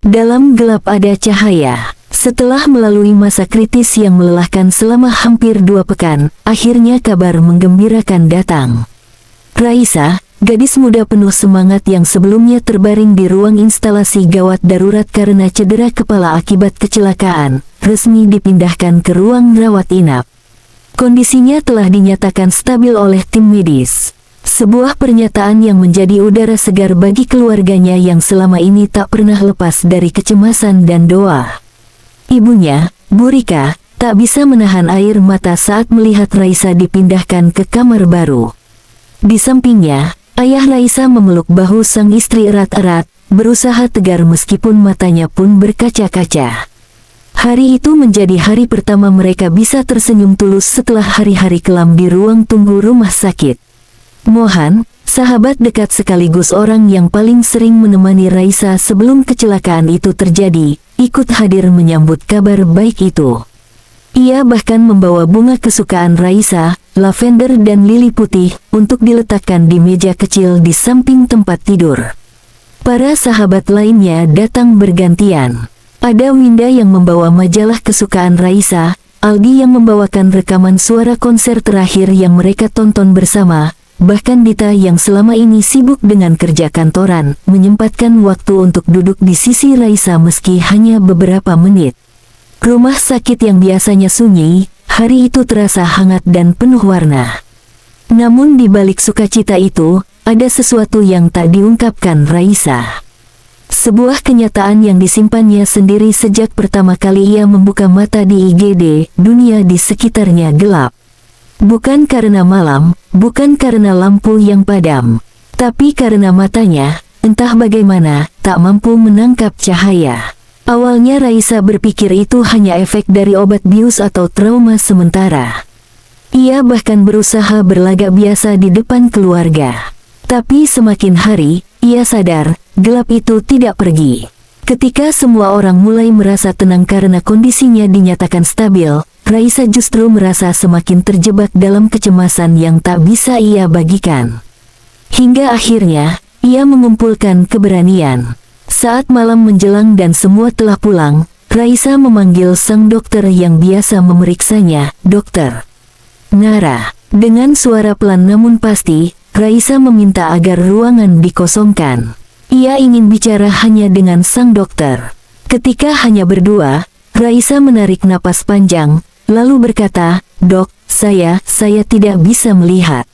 Dalam gelap ada cahaya. Setelah melalui masa kritis yang melelahkan selama hampir 2 pekan, akhirnya kabar menggembirakan datang. Raisa, gadis muda penuh semangat yang sebelumnya terbaring di ruang instalasi gawat darurat karena cedera kepala akibat kecelakaan, resmi dipindahkan ke ruang rawat inap. Kondisinya telah dinyatakan stabil oleh tim medis. Sebuah pernyataan yang menjadi udara segar bagi keluarganya yang selama ini tak pernah lepas dari kecemasan dan doa. Ibunya, Bu Rika, tak bisa menahan air mata saat melihat Raisa dipindahkan ke kamar baru. Di sampingnya, ayah Raisa memeluk bahu sang istri erat-erat, berusaha tegar meskipun matanya pun berkaca-kaca. Hari itu menjadi hari pertama mereka bisa tersenyum tulus setelah hari-hari kelam di ruang tunggu rumah sakit. Mohan, sahabat dekat sekaligus orang yang paling sering menemani Raisa sebelum kecelakaan itu terjadi, ikut hadir menyambut kabar baik itu. Ia bahkan membawa bunga kesukaan Raisa, lavender dan lili putih, untuk diletakkan di meja kecil di samping tempat tidur. Para sahabat lainnya datang bergantian. Ada Winda yang membawa majalah kesukaan Raisa, Aldi yang membawakan rekaman suara konser terakhir yang mereka tonton bersama, bahkan Dita yang selama ini sibuk dengan kerja kantoran, menyempatkan waktu untuk duduk di sisi Raisa meski hanya beberapa menit. Rumah sakit yang biasanya sunyi, hari itu terasa hangat dan penuh warna. Namun di balik sukacita itu, ada sesuatu yang tak diungkapkan Raisa. Sebuah kenyataan yang disimpannya sendiri sejak pertama kali ia membuka mata di IGD, dunia di sekitarnya gelap. Bukan karena malam, bukan karena lampu yang padam, tapi karena matanya, entah bagaimana, tak mampu menangkap cahaya. Awalnya Raisa berpikir itu hanya efek dari obat bius atau trauma sementara. Ia bahkan berusaha berlagak biasa di depan keluarga. Tapi semakin hari, ia sadar, gelap itu tidak pergi. Ketika semua orang mulai merasa tenang karena kondisinya dinyatakan stabil, Raisa justru merasa semakin terjebak dalam kecemasan yang tak bisa ia bagikan. Hingga akhirnya, ia mengumpulkan keberanian. Saat malam menjelang dan semua telah pulang, Raisa memanggil sang dokter yang biasa memeriksanya, "Dokter Nara." Dengan suara pelan namun pasti, Raisa meminta agar ruangan dikosongkan. Ia ingin bicara hanya dengan sang dokter. Ketika hanya berdua, Raisa menarik napas panjang, lalu berkata, "Dok, saya tidak bisa melihat."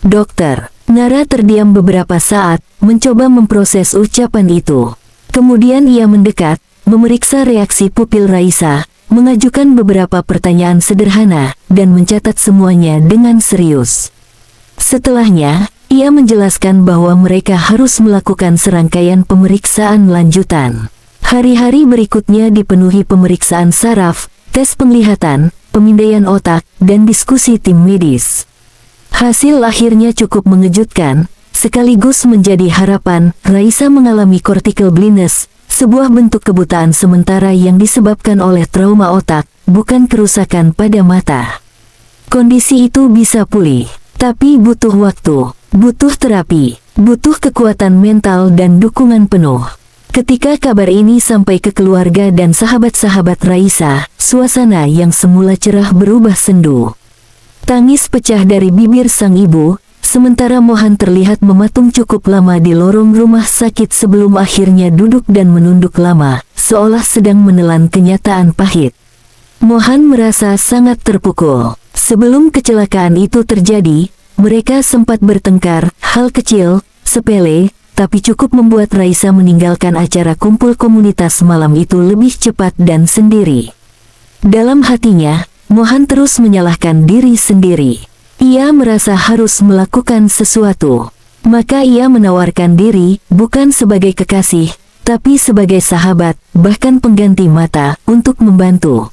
"Dokter." Nara terdiam beberapa saat, mencoba memproses ucapan itu. Kemudian ia mendekat, memeriksa reaksi pupil Raisa, mengajukan beberapa pertanyaan sederhana, dan mencatat semuanya dengan serius. Setelahnya, ia menjelaskan bahwa mereka harus melakukan serangkaian pemeriksaan lanjutan. Hari-hari berikutnya dipenuhi pemeriksaan saraf, tes penglihatan, pemindaian otak, dan diskusi tim medis. Hasil akhirnya cukup mengejutkan, sekaligus menjadi harapan. Raisa mengalami cortical blindness, sebuah bentuk kebutaan sementara yang disebabkan oleh trauma otak, bukan kerusakan pada mata. Kondisi itu bisa pulih, tapi butuh waktu, butuh terapi, butuh kekuatan mental dan dukungan penuh. Ketika kabar ini sampai ke keluarga dan sahabat-sahabat Raisa, suasana yang semula cerah berubah sendu. Tangis pecah dari bibir sang ibu, sementara Mohan terlihat mematung cukup lama di lorong rumah sakit sebelum akhirnya duduk dan menunduk lama, seolah sedang menelan kenyataan pahit. Mohan merasa sangat terpukul. Sebelum kecelakaan itu terjadi, mereka sempat bertengkar, hal kecil, sepele, tapi cukup membuat Raisa meninggalkan acara kumpul komunitas malam itu lebih cepat dan sendiri. Dalam hatinya, Mohan terus menyalahkan diri sendiri. Ia merasa harus melakukan sesuatu. Maka ia menawarkan diri, bukan sebagai kekasih, tapi sebagai sahabat, bahkan pengganti mata, untuk membantu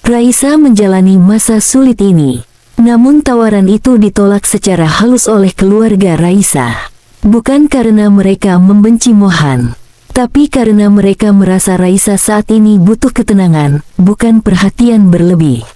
Raisa menjalani masa sulit ini. Namun tawaran itu ditolak secara halus oleh keluarga Raisa. Bukan karena mereka membenci Mohan, tapi karena mereka merasa Raisa saat ini butuh ketenangan, bukan perhatian berlebih.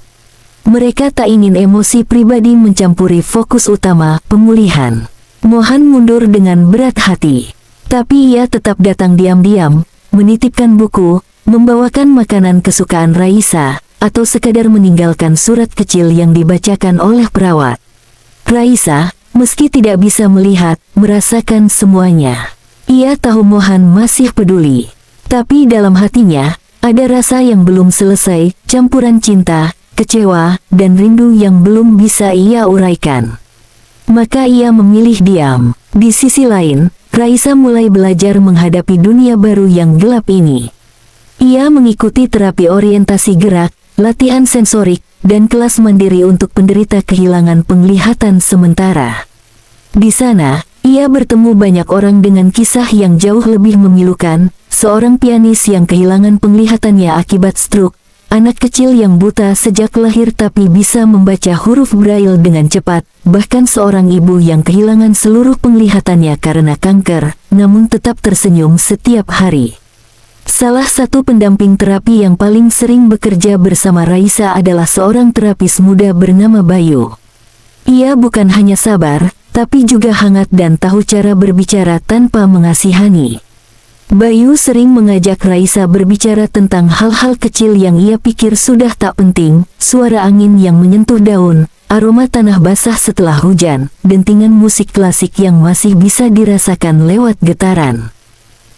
Mereka tak ingin emosi pribadi mencampuri fokus utama, pemulihan. Mohan mundur dengan berat hati. Tapi ia tetap datang diam-diam, menitipkan buku, membawakan makanan kesukaan Raisa, atau sekadar meninggalkan surat kecil yang dibacakan oleh perawat. Raisa, meski tidak bisa melihat, merasakan semuanya. Ia tahu Mohan masih peduli. Tapi dalam hatinya, ada rasa yang belum selesai, campuran cinta, kecewa, dan rindu yang belum bisa ia uraikan. Maka ia memilih diam. Di sisi lain, Raisa mulai belajar menghadapi dunia baru yang gelap ini. Ia mengikuti terapi orientasi gerak, latihan sensorik, dan kelas mandiri untuk penderita kehilangan penglihatan sementara. Di sana, ia bertemu banyak orang dengan kisah yang jauh lebih memilukan, seorang pianis yang kehilangan penglihatannya akibat stroke, anak kecil yang buta sejak lahir tapi bisa membaca huruf Braille dengan cepat, bahkan seorang ibu yang kehilangan seluruh penglihatannya karena kanker, namun tetap tersenyum setiap hari. Salah satu pendamping terapi yang paling sering bekerja bersama Raisa adalah seorang terapis muda bernama Bayu. Ia bukan hanya sabar, tapi juga hangat dan tahu cara berbicara tanpa mengasihani. Bayu sering mengajak Raisa berbicara tentang hal-hal kecil yang ia pikir sudah tak penting, suara angin yang menyentuh daun, aroma tanah basah setelah hujan, dentingan musik klasik yang masih bisa dirasakan lewat getaran.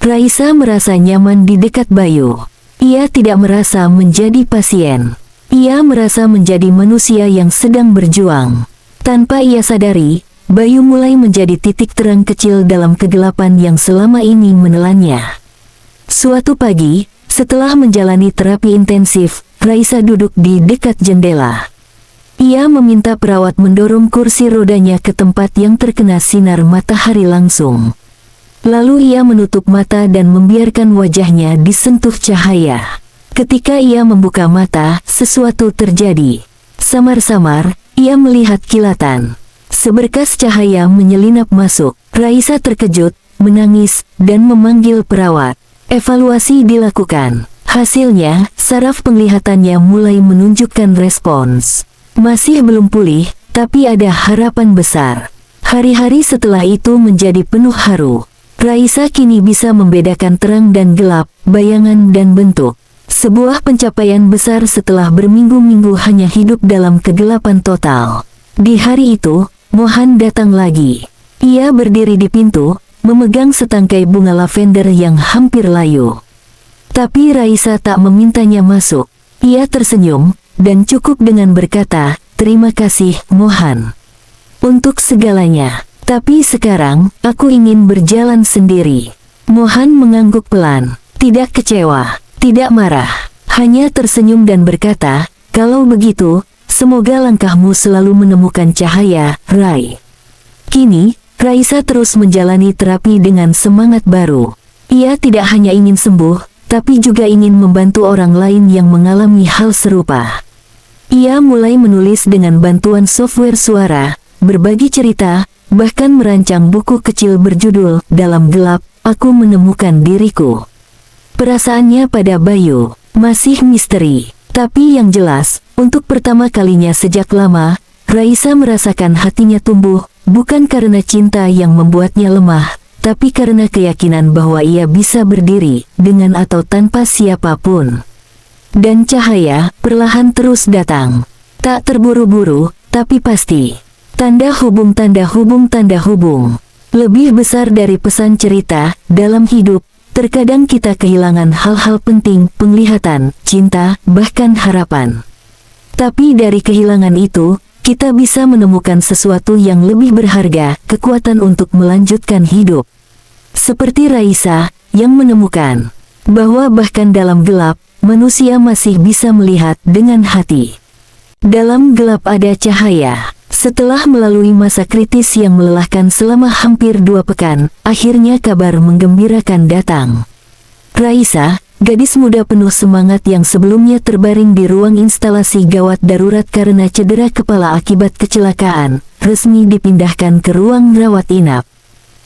Raisa merasa nyaman di dekat Bayu. Ia tidak merasa menjadi pasien. Ia merasa menjadi manusia yang sedang berjuang. Tanpa ia sadari, Bayu mulai menjadi titik terang kecil dalam kegelapan yang selama ini menelannya. Suatu pagi, setelah menjalani terapi intensif, Raisa duduk di dekat jendela. Ia meminta perawat mendorong kursi rodanya ke tempat yang terkena sinar matahari langsung. Lalu ia menutup mata dan membiarkan wajahnya disentuh cahaya. Ketika ia membuka mata, sesuatu terjadi. Samar-samar, ia melihat kilatan. Seberkas cahaya menyelinap masuk. Raisa terkejut, menangis, dan memanggil perawat. Evaluasi dilakukan. Hasilnya, saraf penglihatannya mulai menunjukkan respons. Masih belum pulih, tapi ada harapan besar. Hari-hari setelah itu menjadi penuh haru. Raisa kini bisa membedakan terang dan gelap, bayangan dan bentuk. Sebuah pencapaian besar setelah berminggu-minggu hanya hidup dalam kegelapan total. Di hari itu, Mohan datang lagi. Ia berdiri di pintu, memegang setangkai bunga lavender yang hampir layu. Tapi Raisa tak memintanya masuk. Ia tersenyum, dan cukup dengan berkata, "Terima kasih, Mohan, untuk segalanya. Tapi sekarang, aku ingin berjalan sendiri." Mohan mengangguk pelan, tidak kecewa, tidak marah, hanya tersenyum dan berkata, "Kalau begitu, semoga langkahmu selalu menemukan cahaya, Rai." Kini, Raisa terus menjalani terapi dengan semangat baru. Ia tidak hanya ingin sembuh, tapi juga ingin membantu orang lain yang mengalami hal serupa. Ia mulai menulis dengan bantuan software suara, berbagi cerita, bahkan merancang buku kecil berjudul "Dalam Gelap, Aku Menemukan Diriku." Perasaannya pada Bayu masih misteri, tapi yang jelas, untuk pertama kalinya sejak lama, Raisa merasakan hatinya tumbuh, bukan karena cinta yang membuatnya lemah, tapi karena keyakinan bahwa ia bisa berdiri, dengan atau tanpa siapapun. Dan cahaya perlahan terus datang. Tak terburu-buru, tapi pasti. Tanda hubung, tanda hubung, tanda hubung. Lebih besar dari pesan cerita, dalam hidup, terkadang kita kehilangan hal-hal penting, penglihatan, cinta, bahkan harapan. Tapi dari kehilangan itu, kita bisa menemukan sesuatu yang lebih berharga, kekuatan untuk melanjutkan hidup. Seperti Raisa, yang menemukan bahwa bahkan dalam gelap, manusia masih bisa melihat dengan hati. Dalam gelap ada cahaya. Setelah melalui masa kritis yang melelahkan selama hampir 2 pekan, akhirnya kabar menggembirakan datang. Raisa, gadis muda penuh semangat yang sebelumnya terbaring di ruang instalasi gawat darurat karena cedera kepala akibat kecelakaan, resmi dipindahkan ke ruang rawat inap.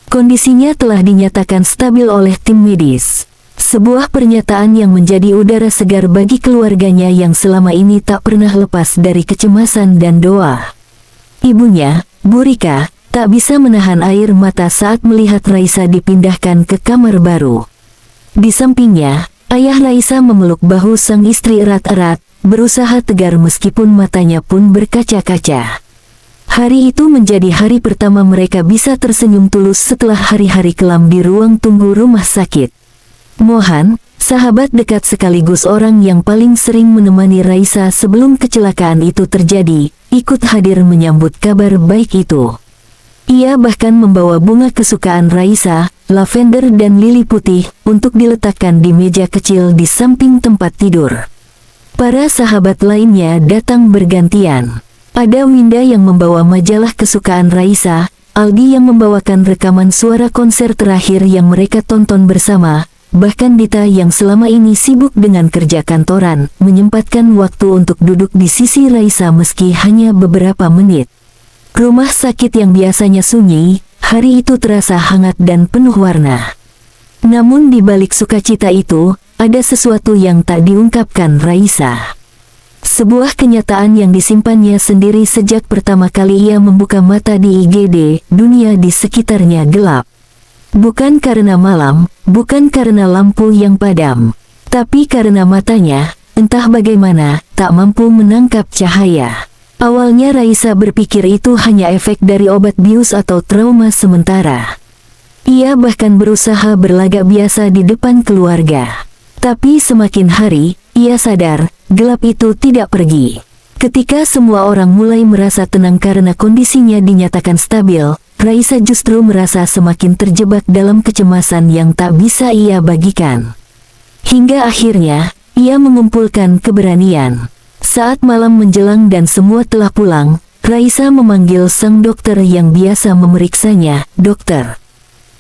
Kondisinya telah dinyatakan stabil oleh tim medis. Sebuah pernyataan yang menjadi udara segar bagi keluarganya yang selama ini tak pernah lepas dari kecemasan dan doa. Ibunya, Bu Rika, tak bisa menahan air mata saat melihat Raisa dipindahkan ke kamar baru. Di sampingnya, ayah Raisa memeluk bahu sang istri erat-erat, berusaha tegar meskipun matanya pun berkaca-kaca. Hari itu menjadi hari pertama mereka bisa tersenyum tulus setelah hari-hari kelam di ruang tunggu rumah sakit. Mohan, sahabat dekat sekaligus orang yang paling sering menemani Raisa sebelum kecelakaan itu terjadi, ikut hadir menyambut kabar baik itu. Ia bahkan membawa bunga kesukaan Raisa, lavender dan lili putih, untuk diletakkan di meja kecil di samping tempat tidur. Para sahabat lainnya datang bergantian. Ada Winda yang membawa majalah kesukaan Raisa, Aldi yang membawakan rekaman suara konser terakhir yang mereka tonton bersama, bahkan Dita yang selama ini sibuk dengan kerja kantoran, menyempatkan waktu untuk duduk di sisi Raisa meski hanya beberapa menit. Rumah sakit yang biasanya sunyi, hari itu terasa hangat dan penuh warna. Namun di balik sukacita itu, ada sesuatu yang tak diungkapkan Raisa. Sebuah kenyataan yang disimpannya sendiri sejak pertama kali ia membuka mata di IGD, dunia di sekitarnya gelap. Bukan karena malam, bukan karena lampu yang padam, tapi karena matanya, entah bagaimana, tak mampu menangkap cahaya. Awalnya Raisa berpikir itu hanya efek dari obat bius atau trauma sementara. Ia bahkan berusaha berlagak biasa di depan keluarga. Tapi semakin hari, ia sadar, gelap itu tidak pergi. Ketika semua orang mulai merasa tenang karena kondisinya dinyatakan stabil, Raisa justru merasa semakin terjebak dalam kecemasan yang tak bisa ia bagikan. Hingga akhirnya, ia mengumpulkan keberanian. Saat malam menjelang dan semua telah pulang, Raisa memanggil sang dokter yang biasa memeriksanya, "Dokter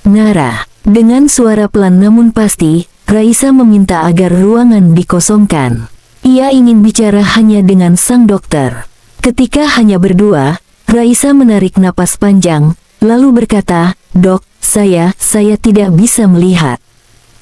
Nara." Dengan suara pelan namun pasti, Raisa meminta agar ruangan dikosongkan. Ia ingin bicara hanya dengan sang dokter. Ketika hanya berdua, Raisa menarik napas panjang, lalu berkata, "Dok, saya tidak bisa melihat."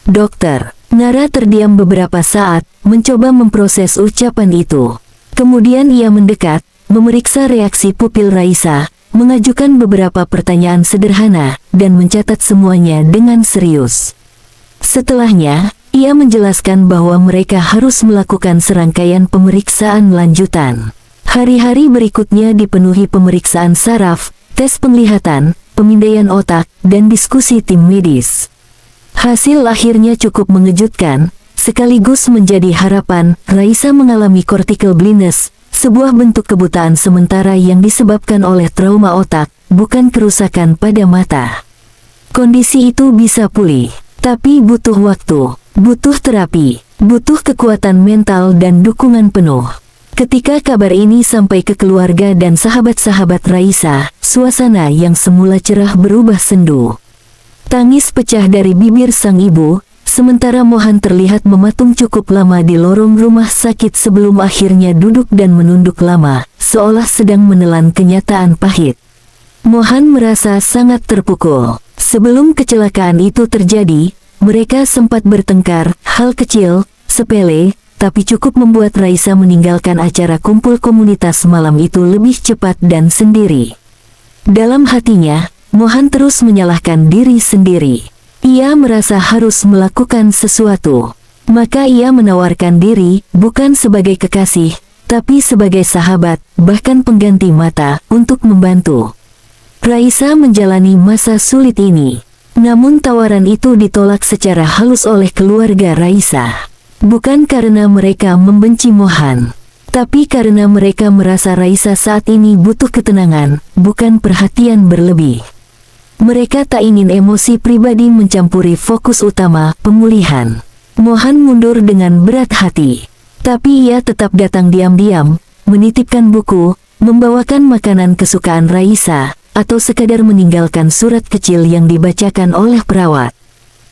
"Dokter." Nara terdiam beberapa saat, mencoba memproses ucapan itu. Kemudian ia mendekat, memeriksa reaksi pupil Raisa, mengajukan beberapa pertanyaan sederhana, dan mencatat semuanya dengan serius. Setelahnya, ia menjelaskan bahwa mereka harus melakukan serangkaian pemeriksaan lanjutan. Hari-hari berikutnya dipenuhi pemeriksaan saraf, tes penglihatan, pemindaian otak, dan diskusi tim medis. Hasil akhirnya cukup mengejutkan, sekaligus menjadi harapan. Raisa mengalami cortical blindness, sebuah bentuk kebutaan sementara yang disebabkan oleh trauma otak, bukan kerusakan pada mata. Kondisi itu bisa pulih, tapi butuh waktu, butuh terapi, butuh kekuatan mental dan dukungan penuh. Ketika kabar ini sampai ke keluarga dan sahabat-sahabat Raisa, suasana yang semula cerah berubah sendu. Tangis pecah dari bibir sang ibu, sementara Mohan terlihat mematung cukup lama di lorong rumah sakit sebelum akhirnya duduk dan menunduk lama, seolah sedang menelan kenyataan pahit. Mohan merasa sangat terpukul. Sebelum kecelakaan itu terjadi, mereka sempat bertengkar, hal kecil, sepele, tapi cukup membuat Raisa meninggalkan acara kumpul komunitas malam itu lebih cepat dan sendiri. Dalam hatinya, Mohan terus menyalahkan diri sendiri. Ia merasa harus melakukan sesuatu. Maka ia menawarkan diri, bukan sebagai kekasih, tapi sebagai sahabat, bahkan pengganti mata, untuk membantu Raisa menjalani masa sulit ini. Namun tawaran itu ditolak secara halus oleh keluarga Raisa. Bukan karena mereka membenci Mohan, tapi karena mereka merasa Raisa saat ini butuh ketenangan, bukan perhatian berlebih. Mereka tak ingin emosi pribadi mencampuri fokus utama, pemulihan. Mohan mundur dengan berat hati. Tapi ia tetap datang diam-diam, menitipkan buku, membawakan makanan kesukaan Raisa, atau sekadar meninggalkan surat kecil yang dibacakan oleh perawat.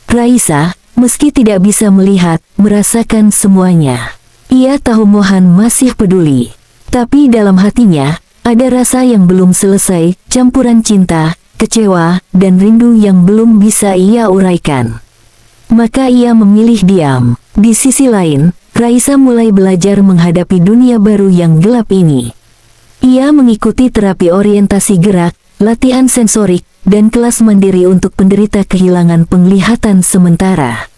Raisa, meski tidak bisa melihat, merasakan semuanya. Ia tahu Mohan masih peduli. Tapi dalam hatinya, ada rasa yang belum selesai, campuran cinta, kecewa, dan rindu yang belum bisa ia uraikan. Maka ia memilih diam. Di sisi lain, Raisa mulai belajar menghadapi dunia baru yang gelap ini. Ia mengikuti terapi orientasi gerak, latihan sensorik, dan kelas mandiri untuk penderita kehilangan penglihatan sementara.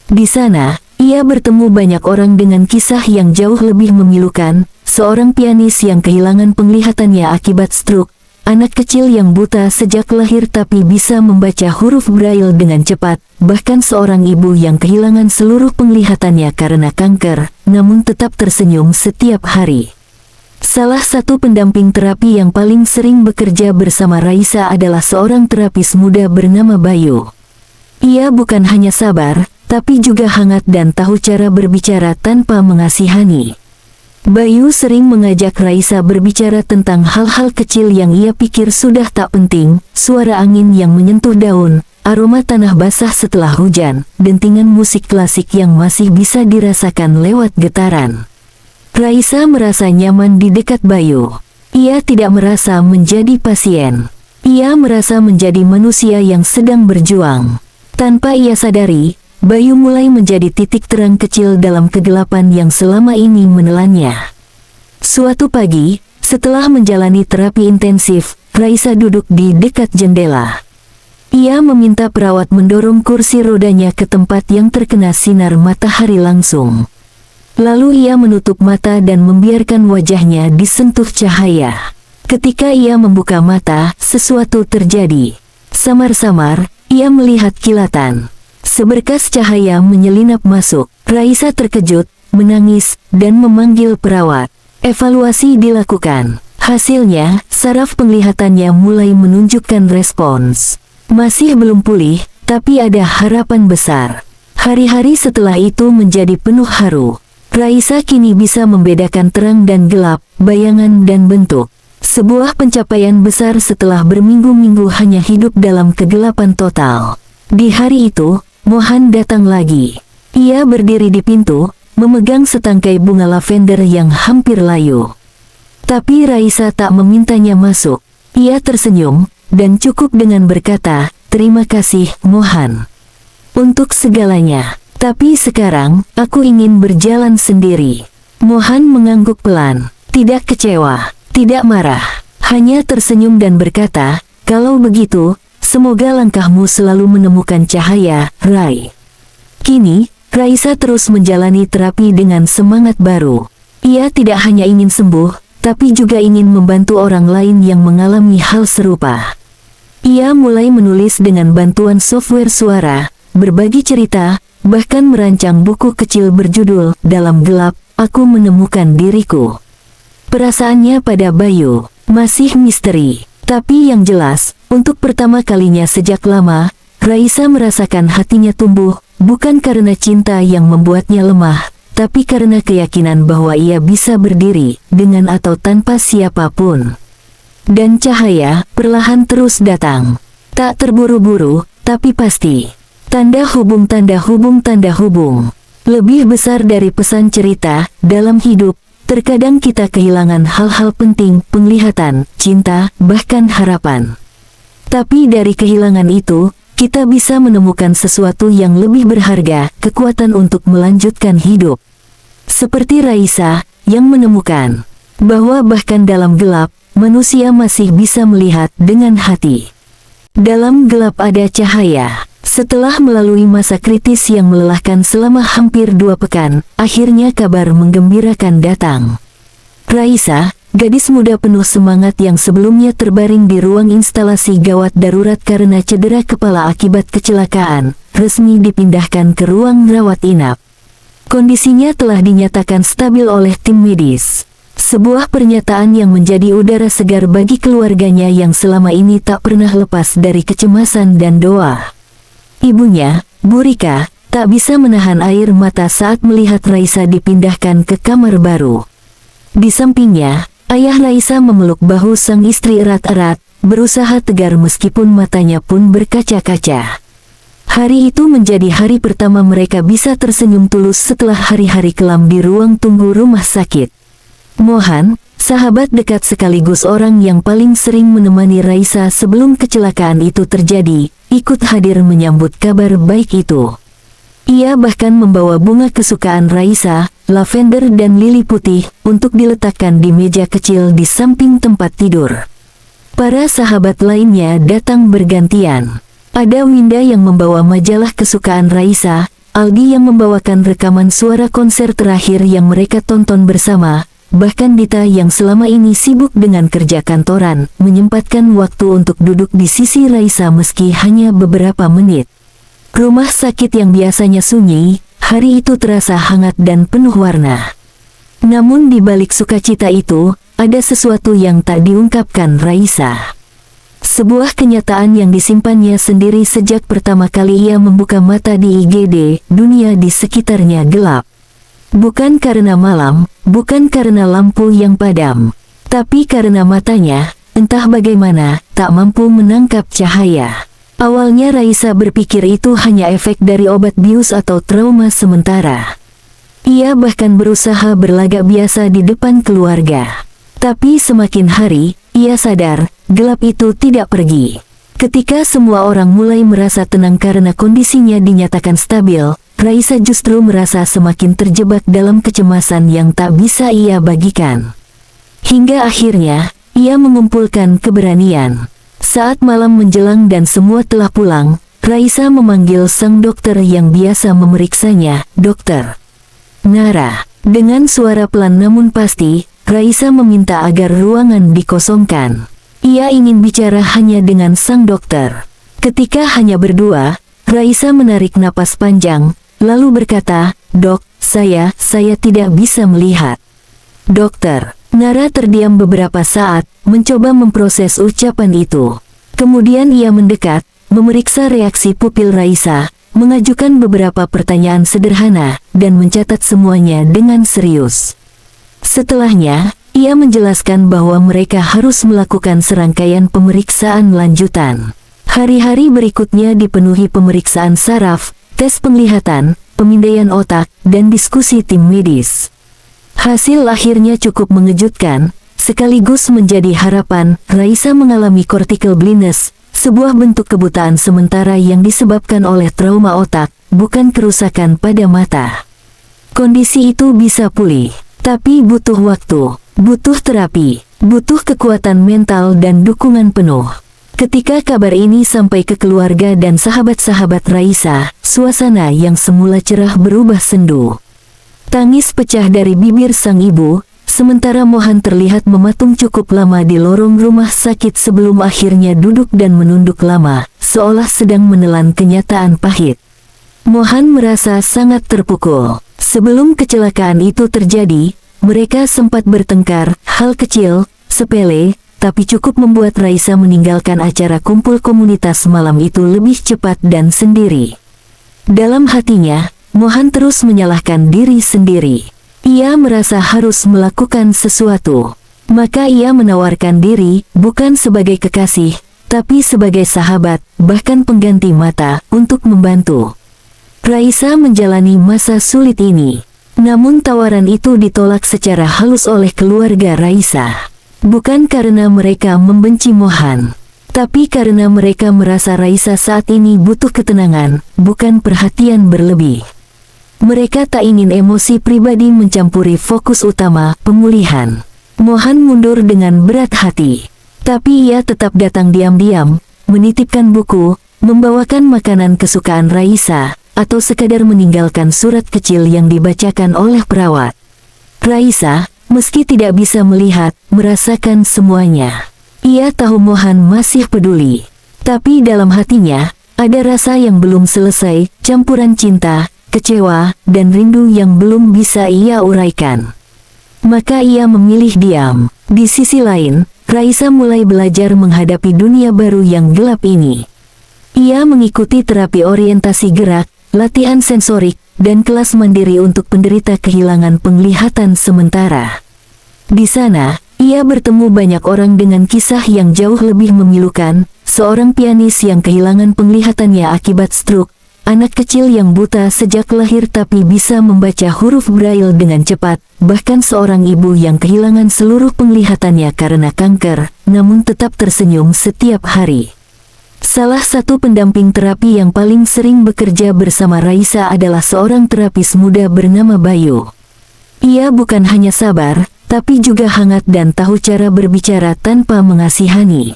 Di sana, ia bertemu banyak orang dengan kisah yang jauh lebih memilukan, seorang pianis yang kehilangan penglihatannya akibat stroke, anak kecil yang buta sejak lahir tapi bisa membaca huruf Braille dengan cepat, bahkan seorang ibu yang kehilangan seluruh penglihatannya karena kanker, namun tetap tersenyum setiap hari. Salah satu pendamping terapi yang paling sering bekerja bersama Raisa adalah seorang terapis muda bernama Bayu. Ia bukan hanya sabar, tapi juga hangat dan tahu cara berbicara tanpa mengasihani. Bayu sering mengajak Raisa berbicara tentang hal-hal kecil yang ia pikir sudah tak penting, suara angin yang menyentuh daun, aroma tanah basah setelah hujan, dentingan musik klasik yang masih bisa dirasakan lewat getaran. Raisa merasa nyaman di dekat Bayu. Ia tidak merasa menjadi pasien. Ia merasa menjadi manusia yang sedang berjuang. Tanpa ia sadari, Bayu mulai menjadi titik terang kecil dalam kegelapan yang selama ini menelannya. Suatu pagi, setelah menjalani terapi intensif, Raisa duduk di dekat jendela. Ia meminta perawat mendorong kursi rodanya ke tempat yang terkena sinar matahari langsung. Lalu ia menutup mata dan membiarkan wajahnya disentuh cahaya. Ketika ia membuka mata, sesuatu terjadi. Samar-samar, ia melihat kilatan. Seberkas cahaya menyelinap masuk. Raisa terkejut, menangis, dan memanggil perawat. Evaluasi dilakukan. Hasilnya, saraf penglihatannya mulai menunjukkan respons. Masih belum pulih, tapi ada harapan besar. Hari-hari setelah itu menjadi penuh haru. Raisa kini bisa membedakan terang dan gelap, bayangan dan bentuk. Sebuah pencapaian besar setelah berminggu-minggu hanya hidup dalam kegelapan total. Di hari itu, Mohan datang lagi. Ia berdiri di pintu, memegang setangkai bunga lavender yang hampir layu. Tapi Raisa tak memintanya masuk. Ia tersenyum, dan cukup dengan berkata, "Terima kasih, Mohan, untuk segalanya. Tapi sekarang, aku ingin berjalan sendiri." Mohan mengangguk pelan, tidak kecewa, tidak marah, hanya tersenyum dan berkata, "Kalau begitu, semoga langkahmu selalu menemukan cahaya, Rai." Kini, Raisa terus menjalani terapi dengan semangat baru. Ia tidak hanya ingin sembuh, tapi juga ingin membantu orang lain yang mengalami hal serupa. Ia mulai menulis dengan bantuan software suara, berbagi cerita, bahkan merancang buku kecil berjudul "Dalam Gelap, Aku Menemukan Diriku." Perasaannya pada Bayu masih misteri, tapi yang jelas, untuk pertama kalinya sejak lama, Raisa merasakan hatinya tumbuh, bukan karena cinta yang membuatnya lemah, tapi karena keyakinan bahwa ia bisa berdiri, dengan atau tanpa siapapun. Dan cahaya perlahan terus datang. Tak terburu-buru, tapi pasti. Tanda hubung, tanda hubung, tanda hubung. Lebih besar dari pesan cerita, dalam hidup, terkadang kita kehilangan hal-hal penting, penglihatan, cinta, bahkan harapan. Tapi dari kehilangan itu, kita bisa menemukan sesuatu yang lebih berharga, kekuatan untuk melanjutkan hidup. Seperti Raisa, yang menemukan bahwa bahkan dalam gelap, manusia masih bisa melihat dengan hati. Dalam gelap ada cahaya. Setelah melalui masa kritis yang melelahkan selama hampir 2 pekan, akhirnya kabar menggembirakan datang. Raisa, gadis muda penuh semangat yang sebelumnya terbaring di ruang instalasi gawat darurat karena cedera kepala akibat kecelakaan, resmi dipindahkan ke ruang rawat inap. Kondisinya telah dinyatakan stabil oleh tim medis. Sebuah pernyataan yang menjadi udara segar bagi keluarganya yang selama ini tak pernah lepas dari kecemasan dan doa. Ibunya, Bu Rika, tak bisa menahan air mata saat melihat Raisa dipindahkan ke kamar baru. Di sampingnya, ayah Raisa memeluk bahu sang istri erat-erat, berusaha tegar meskipun matanya pun berkaca-kaca. Hari itu menjadi hari pertama mereka bisa tersenyum tulus setelah hari-hari kelam di ruang tunggu rumah sakit. Mohan, sahabat dekat sekaligus orang yang paling sering menemani Raisa sebelum kecelakaan itu terjadi, ikut hadir menyambut kabar baik itu. Ia bahkan membawa bunga kesukaan Raisa, lavender dan lili putih, untuk diletakkan di meja kecil di samping tempat tidur. Para sahabat lainnya datang bergantian. Ada Winda yang membawa majalah kesukaan Raisa, Aldi yang membawakan rekaman suara konser terakhir yang mereka tonton bersama, bahkan Dita yang selama ini sibuk dengan kerja kantoran, menyempatkan waktu untuk duduk di sisi Raisa meski hanya beberapa menit. Rumah sakit yang biasanya sunyi, hari itu terasa hangat dan penuh warna. Namun di balik sukacita itu, ada sesuatu yang tak diungkapkan Raisa. Sebuah kenyataan yang disimpannya sendiri sejak pertama kali ia membuka mata di IGD, dunia di sekitarnya gelap. Bukan karena malam, bukan karena lampu yang padam, tapi karena matanya, entah bagaimana, tak mampu menangkap cahaya. Awalnya Raisa berpikir itu hanya efek dari obat bius atau trauma sementara. Ia bahkan berusaha berlagak biasa di depan keluarga. Tapi semakin hari, ia sadar, gelap itu tidak pergi. Ketika semua orang mulai merasa tenang karena kondisinya dinyatakan stabil, Raisa justru merasa semakin terjebak dalam kecemasan yang tak bisa ia bagikan. Hingga akhirnya, ia mengumpulkan keberanian. Saat malam menjelang dan semua telah pulang, Raisa memanggil sang dokter yang biasa memeriksanya, "Dokter Nara." Dengan suara pelan namun pasti, Raisa meminta agar ruangan dikosongkan. Ia ingin bicara hanya dengan sang dokter. Ketika hanya berdua, Raisa menarik napas panjang, lalu berkata, "Dok, saya tidak bisa melihat." "Dokter." Nara terdiam beberapa saat, mencoba memproses ucapan itu. Kemudian ia mendekat, memeriksa reaksi pupil Raisa, mengajukan beberapa pertanyaan sederhana, dan mencatat semuanya dengan serius. Setelahnya, ia menjelaskan bahwa mereka harus melakukan serangkaian pemeriksaan lanjutan. Hari-hari berikutnya dipenuhi pemeriksaan saraf, tes penglihatan, pemindaian otak, dan diskusi tim medis. Hasil akhirnya cukup mengejutkan, sekaligus menjadi harapan. Raisa mengalami cortical blindness, sebuah bentuk kebutaan sementara yang disebabkan oleh trauma otak, bukan kerusakan pada mata. Kondisi itu bisa pulih, tapi butuh waktu, butuh terapi, butuh kekuatan mental dan dukungan penuh. Ketika kabar ini sampai ke keluarga dan sahabat-sahabat Raisa, suasana yang semula cerah berubah sendu. Tangis pecah dari bibir sang ibu, sementara Mohan terlihat mematung cukup lama di lorong rumah sakit sebelum akhirnya duduk dan menunduk lama, seolah sedang menelan kenyataan pahit. Mohan merasa sangat terpukul. Sebelum kecelakaan itu terjadi, mereka sempat bertengkar, hal kecil, sepele, tapi cukup membuat Raisa meninggalkan acara kumpul komunitas malam itu lebih cepat dan sendiri. Dalam hatinya, Mohan terus menyalahkan diri sendiri. Ia merasa harus melakukan sesuatu. Maka ia menawarkan diri, bukan sebagai kekasih, tapi sebagai sahabat, bahkan pengganti mata, untuk membantu Raisa menjalani masa sulit ini. Namun tawaran itu ditolak secara halus oleh keluarga Raisa. Bukan karena mereka membenci Mohan, tapi karena mereka merasa Raisa saat ini butuh ketenangan, bukan perhatian berlebih. Mereka tak ingin emosi pribadi mencampuri fokus utama, pemulihan. Mohan mundur dengan berat hati. Tapi ia tetap datang diam-diam, menitipkan buku, membawakan makanan kesukaan Raisa, atau sekadar meninggalkan surat kecil yang dibacakan oleh perawat. Raisa, meski tidak bisa melihat, merasakan semuanya. Ia tahu Mohan masih peduli. Tapi dalam hatinya, ada rasa yang belum selesai, campuran cinta, kecewa, dan rindu yang belum bisa ia uraikan. Maka ia memilih diam. Di sisi lain, Raisa mulai belajar menghadapi dunia baru yang gelap ini. Ia mengikuti terapi orientasi gerak, latihan sensorik, dan kelas mandiri untuk penderita kehilangan penglihatan sementara. Di sana, ia bertemu banyak orang dengan kisah yang jauh lebih memilukan, seorang pianis yang kehilangan penglihatannya akibat stroke, anak kecil yang buta sejak lahir tapi bisa membaca huruf Braille dengan cepat, bahkan seorang ibu yang kehilangan seluruh penglihatannya karena kanker, namun tetap tersenyum setiap hari. Salah satu pendamping terapi yang paling sering bekerja bersama Raisa adalah seorang terapis muda bernama Bayu. Ia bukan hanya sabar, tapi juga hangat dan tahu cara berbicara tanpa mengasihani.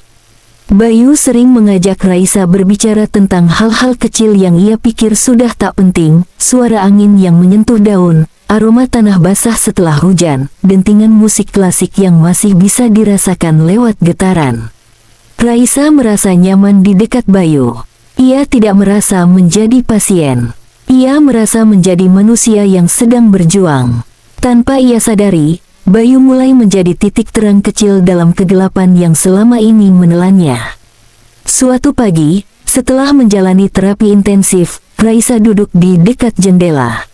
Bayu sering mengajak Raisa berbicara tentang hal-hal kecil yang ia pikir sudah tak penting, suara angin yang menyentuh daun, aroma tanah basah setelah hujan, dentingan musik klasik yang masih bisa dirasakan lewat getaran. Raisa merasa nyaman di dekat Bayu. Ia tidak merasa menjadi pasien. Ia merasa menjadi manusia yang sedang berjuang. Tanpa ia sadari, Bayu mulai menjadi titik terang kecil dalam kegelapan yang selama ini menelannya. Suatu pagi, setelah menjalani terapi intensif, Raisa duduk di dekat jendela.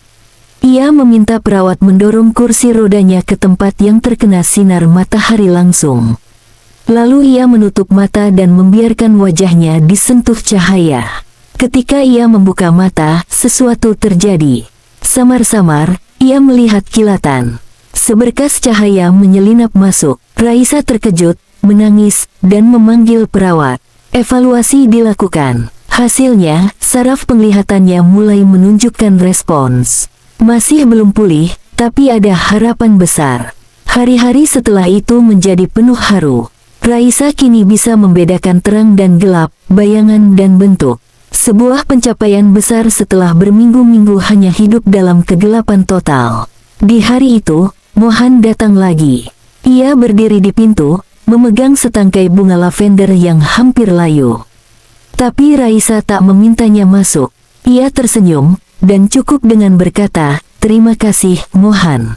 Ia meminta perawat mendorong kursi rodanya ke tempat yang terkena sinar matahari langsung. Lalu ia menutup mata dan membiarkan wajahnya disentuh cahaya. Ketika ia membuka mata, sesuatu terjadi. Samar-samar, ia melihat kilatan. Seberkas cahaya menyelinap masuk. Raisa terkejut, menangis, dan memanggil perawat. Evaluasi dilakukan. Hasilnya, saraf penglihatannya mulai menunjukkan respons. Masih belum pulih, tapi ada harapan besar. Hari-hari setelah itu menjadi penuh haru. Raisa kini bisa membedakan terang dan gelap, bayangan dan bentuk. Sebuah pencapaian besar setelah berminggu-minggu hanya hidup dalam kegelapan total. Di hari itu, Mohan datang lagi. Ia berdiri di pintu, memegang setangkai bunga lavender yang hampir layu. Tapi Raisa tak memintanya masuk. Ia tersenyum, dan cukup dengan berkata, "Terima kasih, Mohan,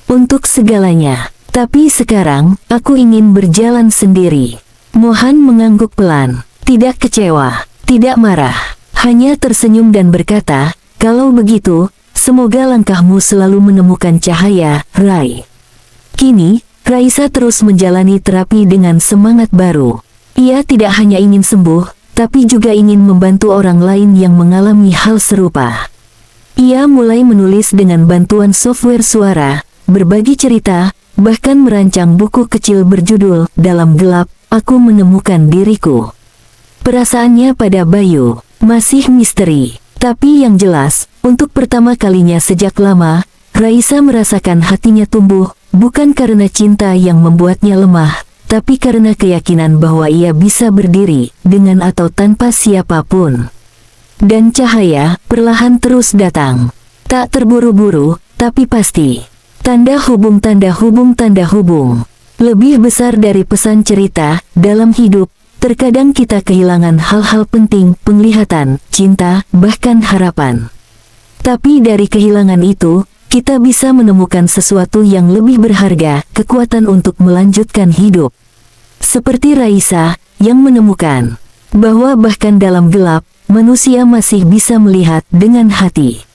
untuk segalanya. Tapi sekarang, aku ingin berjalan sendiri." Mohan mengangguk pelan, tidak kecewa, tidak marah, hanya tersenyum dan berkata, "Kalau begitu, semoga langkahmu selalu menemukan cahaya, Rai." Kini, Raisa terus menjalani terapi dengan semangat baru. Ia tidak hanya ingin sembuh, tapi juga ingin membantu orang lain yang mengalami hal serupa. Ia mulai menulis dengan bantuan software suara, berbagi cerita, bahkan merancang buku kecil berjudul "Dalam Gelap, Aku Menemukan Diriku." Perasaannya pada Bayu masih misteri. Tapi yang jelas, untuk pertama kalinya sejak lama, Raisa merasakan hatinya tumbuh, bukan karena cinta yang membuatnya lemah, tapi karena keyakinan bahwa ia bisa berdiri, dengan atau tanpa siapapun. Dan cahaya, perlahan terus datang. Tak terburu-buru, tapi pasti. Tanda hubung, tanda hubung, tanda hubung. Lebih besar dari pesan cerita, dalam hidup, terkadang kita kehilangan hal-hal penting, penglihatan, cinta, bahkan harapan. Tapi dari kehilangan itu, kita bisa menemukan sesuatu yang lebih berharga, kekuatan untuk melanjutkan hidup. Seperti Raisa, yang menemukan bahwa bahkan dalam gelap, manusia masih bisa melihat dengan hati.